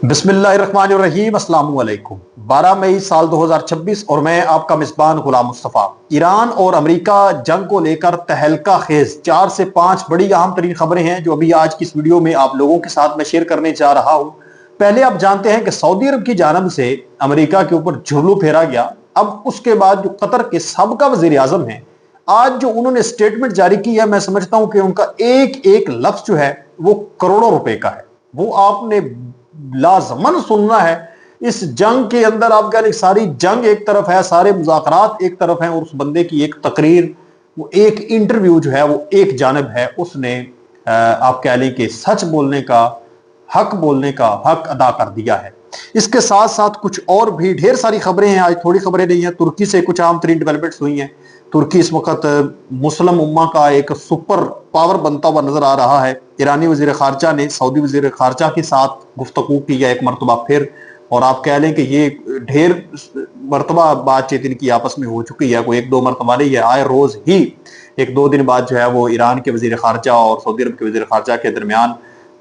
बिस्मिल्लाहिर्रहमानिर्रहीम अस्सलामु अलैकुम। 12 मई साल 2026 और मैं आपका मिसबान गुलाम मुस्तफ़ा। ईरान और अमेरिका जंग को लेकर तहलका खेज 4 से 5 बड़ी अहम तरीन खबरें हैं जो अभी आज की इस वीडियो में आप लोगों के साथ मैं शेयर करने जा रहा हूं। पहले आप जानते हैं कि सऊदी अरब की जानब से अमेरिका के ऊपर झुर्लू फेरा गया। अब उसके बाद जो कतर के सबका वजीर आजम है, आज जो उन्होंने स्टेटमेंट जारी की है, मैं समझता हूं कि उनका एक एक लफ्ज जो है वो करोड़ों रुपए का है। वो आपने लाजमन सुनना है। इस जंग के अंदर आप कह लें सारी जंग एक तरफ है, सारे मुज़ाकरात एक तरफ हैं, और उस बंदे की एक तकरीर, वो एक इंटरव्यू जो है वो एक जानब है। उसने आप कह लें कि सच बोलने का हक, बोलने का हक अदा कर दिया है। इसके साथ साथ कुछ और भी ढेर सारी खबरें हैं। आज थोड़ी खबरें नहीं हैं, तुर्की से कुछ आम तरीन डेवलपमेंट्स हुई हैं। तुर्की इस वक्त मुस्लिम उम्मा का एक सुपर पावर बनता हुआ नजर आ रहा है। ईरानी वजीर खारजा ने सऊदी वजीर खारजा के साथ गुफ्तगू की है एक मरतबा फिर, और आप कह लें कि ये ढेर मरतबा बातचीत इनकी आपस में हो चुकी है, कोई एक दो मरतबा नहीं है। आए रोज ही एक दो दिन बाद जो है वो ईरान के वजीर खारजा और सऊदी अरब के वजीर खारजा के दरमियान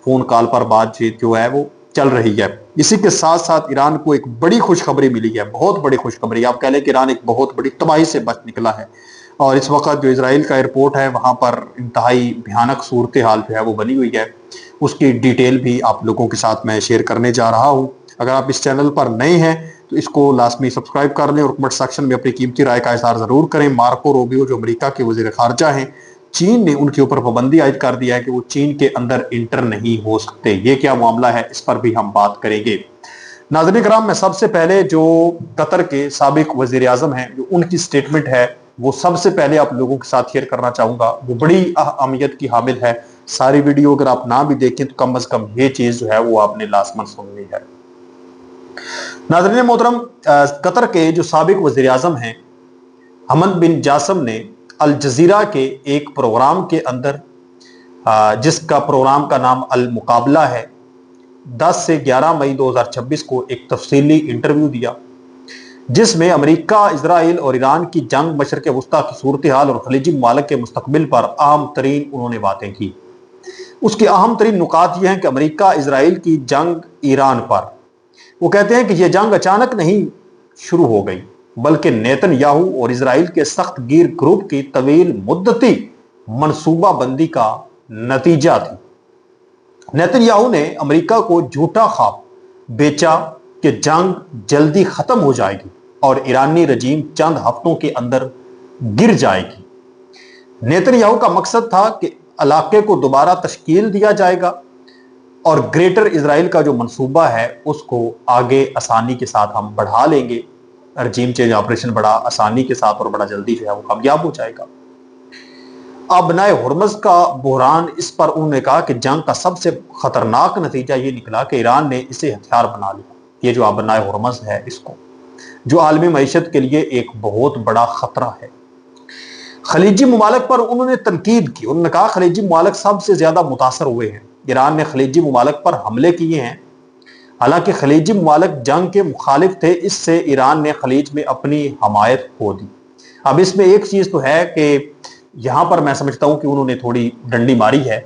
फोन कॉल पर बातचीत जो है वो चल रही है। इसी के साथ साथ ईरान को एक बड़ी खुशखबरी मिली है, बहुत बड़ी खुशखबरी। आप कह लें कि ईरान एक बहुत बड़ी तबाही से बच निकला है, और इस वक्त जो इजराइल का एयरपोर्ट है वहां पर इंतहाई भयानक सूरत हाल जो है वो बनी हुई है। उसकी डिटेल भी आप लोगों के साथ मैं शेयर करने जा रहा हूं। अगर आप इस चैनल पर नए हैं तो इसको लाजमी सब्सक्राइब कर लें और कमेंट सेक्शन में अपनी कीमती राय का इजहार जरूर करें। मार्को रूबियो जो अमेरिका के वजीर खारजा हैं, चीन ने उनके ऊपर पाबंदी आयद कर दिया है कि वो चीन के अंदर इंटर नहीं हो सकते। ये क्या मामला है, इस पर भी हम बात करेंगे। नाज़रीन कराम, मैं सबसे पहले जो कतर के साबिक वजीर आजम हैं, जो उनकी स्टेटमेंट है वो सबसे पहले आप लोगों के साथ शेयर करना चाहूंगा। वो बड़ी अहमियत की हामिल है। सारी वीडियो अगर आप ना भी देखें तो कम से कम ये चीज जो है वो आपने लाजमन सुननी है। नाज़रीन मोहतरम, कतर के जो साबिक वजीर आजम हैं हमद बिन जासम ने अल जजीरा के एक प्रोग्राम के अंदर, जिसका प्रोग्राम का नाम अल मुकाबला है, 10 से 11 मई 2026 को एक तफसीली इंटरव्यू दिया, जिसमें अमेरिका, इजराइल और ईरान की जंग, मशरक़ वस्ता की सूरत हाल और खलीजी ममालिक के मुस्तकबिल पर अहम तरीन उन्होंने बातें की। उसके अहम तरीन नुकात यह हैं कि अमेरिका इजराइल की जंग ईरान पर, वो कहते हैं कि यह जंग अचानक नहीं शुरू हो गई, बल्कि नेतन्याहू और इजराइल के सख्त गिर ग्रुप की तवील मुद्दती मनसूबा बंदी का नतीजा थी। नेतन्याहू ने अमेरिका को झूठा ख्वाब बेचा कि जंग जल्दी खत्म हो जाएगी और ईरानी रजीम चंद हफ्तों के अंदर गिर जाएगी। नेतन्याहू का मकसद था कि इलाके को दोबारा तश्कील दिया जाएगा और ग्रेटर इजराइल का जो मंसूबा है उसको आगे आसानी के साथ हम बढ़ा लेंगे। रजीम चेंज ऑपरेशन बड़ा आसानी के साथ और बड़ा जल्दी जो है वो कामयाब हो जाएगा। अबनाए हुर्मज का बहरान, इस पर उन्होंने कहा कि जंग का सबसे खतरनाक नतीजा ये निकला कि ईरान ने इसे हथियार बना लिया। ये जो अबनाए हुर्मज है, इसको जो आलमी मईशत के लिए एक बहुत बड़ा खतरा है। खलीजी ममालिक पर उन्होंने तनकीद की। उन्होंने कहा खलीजी ममालिक सबसे ज्यादा मुतासर हुए हैं। ईरान ने खलीजी ममालिक पर हमले किए हैं। हालांकि खलीजी ममालिक जंग के मुखालिफ थे, इससे ईरान ने खलीज में अपनी हमायत खो दी। अब इसमें एक चीज तो है कि यहां पर मैं समझता हूं कि उन्होंने थोड़ी डंडी मारी है।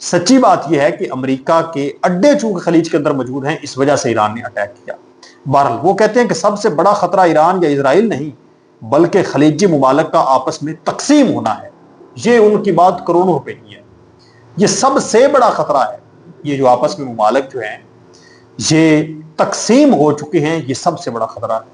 सच्ची बात यह है कि अमेरिका के अड्डे चूंकि खलीज के अंदर मौजूद हैं, इस वजह से ईरान ने अटैक किया। बहरहाल वो कहते हैं कि सबसे बड़ा खतरा ईरान या इजराइल नहीं, बल्कि खलीजी ममालिक का आपस में तकसीम होना है। ये उनकी बात करोड़ों रुपए की है। ये सबसे बड़ा खतरा है। ये जो आपस में ममालिक जो हैं ये तकसीम हो चुके हैं, ये सबसे बड़ा खतरा है।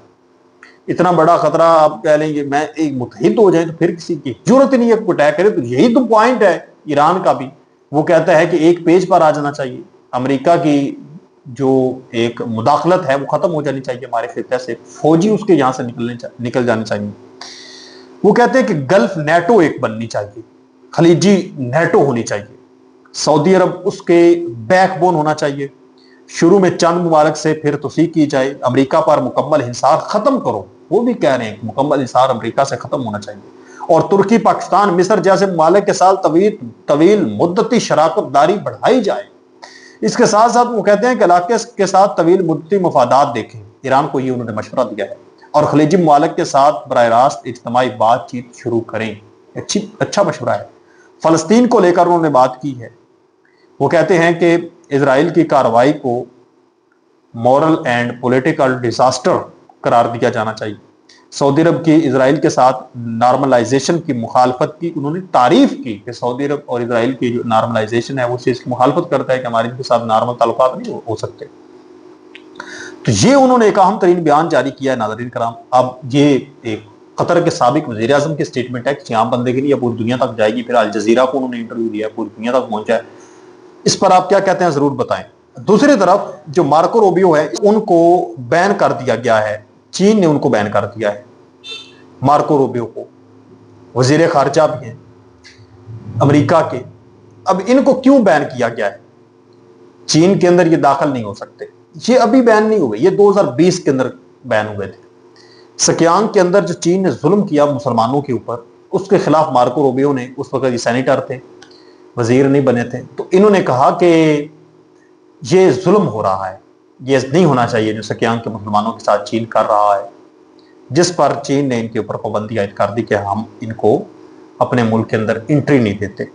इतना बड़ा खतरा आप कह लेंगे मैं एक मुतहिद हो जाए तो फिर किसी की जरूरत नहीं है कोई अटैक करे। तो यही तो पॉइंट है ईरान का भी। वो कहता है कि एक पेज पर आ जाना चाहिए, अमेरिका की जो एक मुदाखलत है वो खत्म हो जानी चाहिए, हमारे खिते से फौजी उसके यहां से निकल जाने चाहिए। वो कहते हैं कि गल्फ नेटो एक बननी चाहिए, खलीजी नेटो होनी चाहिए, सऊदी अरब उसके बैकबोन होना चाहिए। शुरू में चंद मुबारक से फिर तोसीक की जाए, अमेरिका पर मुकम्मल हिंसार खत्म करो। वो भी कह रहे हैं कि मुकम्मल हिंसार अमेरिका से खत्म होना चाहिए, और तुर्की, पाकिस्तान, मिस्र जैसे ममालिक के साथ तवील मुद्दती शराकतदारी बढ़ाई जाए। इसके साथ साथ वो कहते हैं कि इलाके के साथ तवील मुद्दती मफादात देखें। ईरान को ये उन्होंने मशवरा दिया है, और खलीजी ममालिक के साथ बराह रास्त इज्तिमाई बातचीत शुरू करें। अच्छा मशवरा है। फलस्तीन को लेकर उन्होंने बात की है। वो कहते हैं कि इजराइल की कार्रवाई को मॉरल एंड पॉलिटिकल डिजास्टर करार दिया जाना चाहिए। सऊदी अरब की इजराइल के साथ नॉर्मलाइजेशन की मुखालफत की उन्होंने तारीफ की कि सऊदी अरब और इजराइल की जो नॉर्मलाइजेशन है वो चीज की मुखालफत करता है कि हमारे इनके साथ नॉर्मल ताल्लुकात नहीं हो सकते। तो ये उन्होंने एक अहम तरीन बयान जारी किया है नाज़रीन कराम। अब ये एक कतर के साबिक वज़ीर आज़म की स्टेटमेंट है कि आम बंदे की नहीं, पूरी दुनिया तक जाएगी। फिर अल जज़ीरा को उन्होंने इंटरव्यू दिया है, पूरी दुनिया तक पहुंचा है। इस पर आप क्या कहते हैं जरूर बताएं। दूसरी तरफ जो मार्को रूबियो है उनको बैन कर दिया गया है, चीन ने उनको बैन कर दिया है। मार्को रूबियो को वजीर खारजा भी हैं अमेरिका के। अब इनको क्यों बैन किया गया है? चीन के अंदर ये दाखिल नहीं हो सकते, ये अभी बैन नहीं हुए, ये 2020 के अंदर बैन हुए थे। सकियांग के अंदर जो चीन ने जुल्म किया मुसलमानों के ऊपर, उसके खिलाफ मार्को रूबियो ने, उस वक्त ये सेनेटर थे, वजीर नहीं बने थे, तो इन्होंने कहा कि ये जुल्म हो रहा है, ये नहीं होना चाहिए जो सकियांग के मुसलमानों के साथ चीन कर रहा है, जिस पर चीन ने इनके ऊपर पाबंदी आयद कर दी कि हम इनको अपने मुल्क के अंदर एंट्री नहीं देते।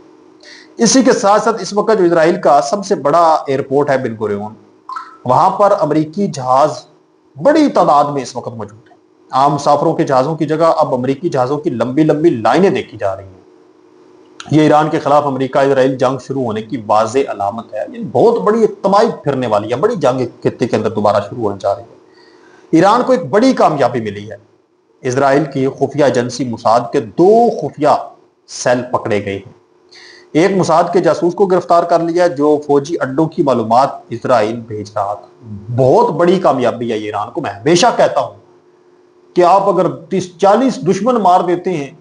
इसी के साथ साथ इस वक्त जो इजराइल का सबसे बड़ा एयरपोर्ट है बेन गुरियोन, वहां पर अमेरिकी जहाज बड़ी तादाद में इस वक्त मौजूद है। आम मुसाफरों के जहाजों की जगह अब अमेरिकी जहाजों की लंबी लंबी लाइनें देखी जा रही हैं। ये ईरान के खिलाफ अमेरिका इजराइल जंग शुरू होने की वाज़े अलामत है। ये बहुत बड़ी एक तबाही फिरने वाली है, बड़ी जंग खित्ते के अंदर दोबारा शुरू होने जा रही है। ईरान को एक बड़ी कामयाबी मिली है। इजराइल की खुफिया एजेंसी मुसाद के 2 खुफिया सेल पकड़े गए हैं। एक मुसाद के जासूस को गिरफ्तार कर लिया जो फौजी अड्डों की मालूमात इजराइल भेज रहा था। बहुत बड़ी कामयाबी है ईरान को। मैं हमेशा कहता हूं कि आप अगर 30-40 दुश्मन मार देते हैं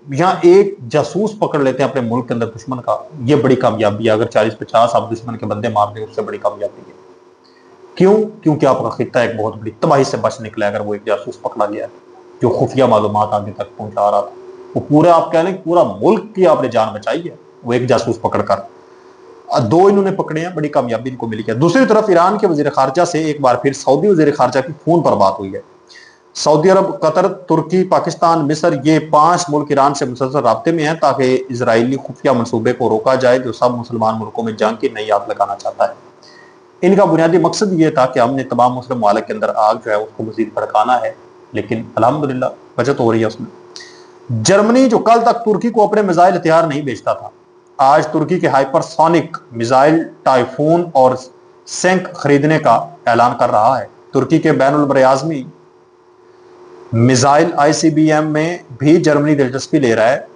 या एक जासूस पकड़ लेते हैं अपने मुल्क के अंदर दुश्मन का, ये बड़ी कामयाबी है। अगर 40-50 आप दुश्मन के बंदे मार दें, उससे बड़ी कामयाबी है। क्यों? क्योंकि आपका खित्ता एक बहुत बड़ी तबाही से बच निकला। अगर वो एक जासूस पकड़ा गया जो खुफिया मालूमात आगे तक पहुंचा रहा था, वो पूरा आप कह लें पूरा मुल्क की आपने जान बचाई है, वो एक जासूस पकड़कर। 2 इन्होंने पकड़े हैं, बड़ी कामयाबी इनको मिली है। दूसरी तरफ ईरान के वजीर खारजा से एक बार फिर सऊदी वजीर खारजा की फोन पर बात हुई है। सऊदी अरब, कतर, तुर्की, पाकिस्तान, मिस्र, ये 5 मुल्क ईरान से मुसलसल राब्ते में हैं ताकि इजरायली खुफिया मनसूबे को रोका जाए जो सब मुसलमान मुल्कों में जंग की नई आग लगाना चाहता है। इनका बुनियादी मकसद ये था कि हमने तमाम मुस्लिम मालिक के अंदर आग जो है उसको मजीद भड़काना है, लेकिन अल्हम्दुलिल्लाह बचत हो रही है उसमें। जर्मनी जो कल तक तुर्की को अपने मिसाइल हथियार नहीं बेचता था, आज तुर्की के हाइपरसोनिक मिसाइल टाइफून और सेंक खरीदने का ऐलान कर रहा है। तुर्की के बैनुल बरआज़मी मिसाइल ICBM में भी जर्मनी दिलचस्पी ले रहा है।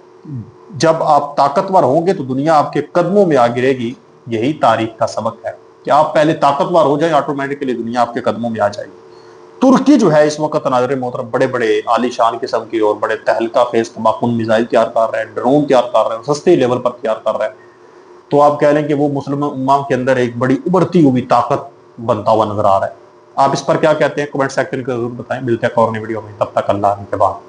जब आप ताकतवर होंगे तो दुनिया आपके कदमों में आ गिरेगी। यही तारीख का सबक है कि आप पहले ताकतवर हो जाए, ऑटोमेटिकली दुनिया आपके कदमों में आ जाएगी। तुर्की जो है इस वक्त नाज़रीन मोहतरम बड़े बड़े आलीशान किस्म की और बड़े तहलका खेज तबाहकुन मिसाइल तैयार कर रहा है, ड्रोन तैयार कर रहा है, सस्ते लेवल पर तैयार कर रहा है। तो आप कह लें कि वो मुस्लिम उम्मा के अंदर एक बड़ी उभरती हुई ताकत बनता हुआ नजर आ रहा है। आप इस पर क्या कहते हैं? कमेंट सेक्शन में जरूर बताएं। मिलते हैं एक और नई वीडियो में, तब तक अल्लाह के बाद।